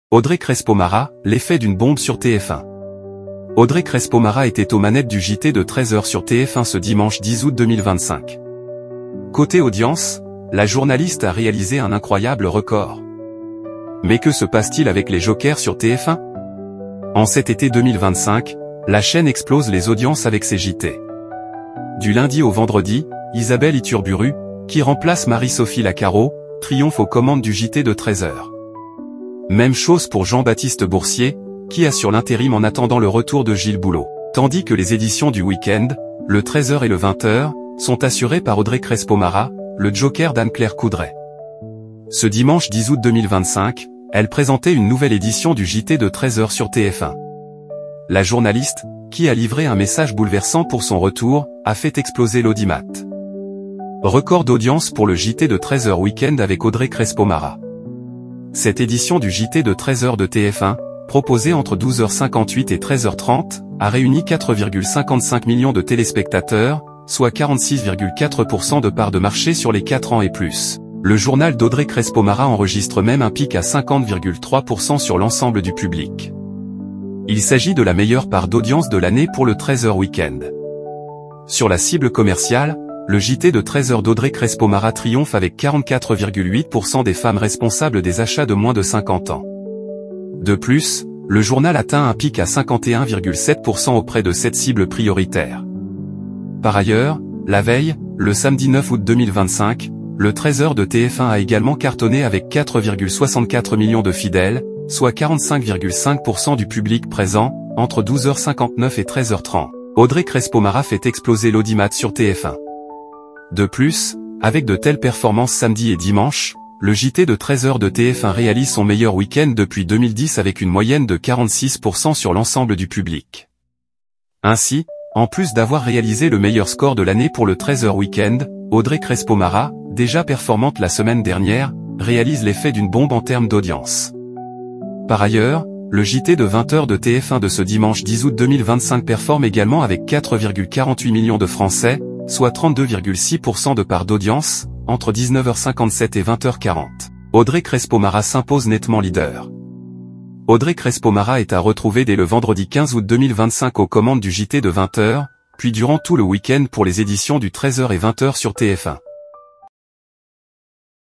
Audrey Crespo-Mara, l'effet d'une bombe sur TF1. Audrey Crespo-Mara était aux manettes du JT de 13h sur TF1 ce dimanche 10 août 2025. Côté audience, la journaliste a réalisé un incroyable record. Mais que se passe-t-il avec les jokers sur TF1? En cet été 2025, la chaîne explose les audiences avec ses JT. Du lundi au vendredi, Isabelle Iturburu, qui remplace Marie-Sophie Lacaro, triomphe aux commandes du JT de 13h. Même chose pour Jean-Baptiste Boursier, qui assure l'intérim en attendant le retour de Gilles Boulot. Tandis que les éditions du week-end, le 13h et le 20h, sont assurées par Audrey Crespo-Mara, le joker d'Anne-Claire Coudray. Ce dimanche 10 août 2025, elle présentait une nouvelle édition du JT de 13h sur TF1. La journaliste, qui a livré un message bouleversant pour son retour, a fait exploser l'audimat. Record d'audience pour le JT de 13h week-end avec Audrey Crespo-Mara. Cette édition du JT de 13h de TF1, proposée entre 12h58 et 13h30, a réuni 4,55 millions de téléspectateurs, soit 46,4% de part de marché sur les 4 ans et plus. Le journal d'Audrey Crespo-Mara enregistre même un pic à 50,3% sur l'ensemble du public. Il s'agit de la meilleure part d'audience de l'année pour le 13h week-end. Sur la cible commerciale, le JT de 13h d'Audrey Crespo-Mara triomphe avec 44,8% des femmes responsables des achats de moins de 50 ans. De plus, le journal atteint un pic à 51,7% auprès de cette cible prioritaire. Par ailleurs, la veille, le samedi 9 août 2025, le 13h de TF1 a également cartonné avec 4,64 millions de fidèles, soit 45,5% du public présent, entre 12h59 et 13h30. Audrey Crespo-Mara fait exploser l'audimat sur TF1. De plus, avec de telles performances samedi et dimanche, le JT de 13h de TF1 réalise son meilleur week-end depuis 2010 avec une moyenne de 46% sur l'ensemble du public. Ainsi, en plus d'avoir réalisé le meilleur score de l'année pour le 13h week-end, Audrey Crespo-Mara, déjà performante la semaine dernière, réalise l'effet d'une bombe en termes d'audience. Par ailleurs, le JT de 20h de TF1 de ce dimanche 10 août 2025 performe également avec 4,48 millions de Français, soit 32,6% de part d'audience, entre 19h57 et 20h40. Audrey Crespo-Mara s'impose nettement leader. Audrey Crespo-Mara est à retrouver dès le vendredi 15 août 2025 aux commandes du JT de 20h, puis durant tout le week-end pour les éditions du 13h et 20h sur TF1.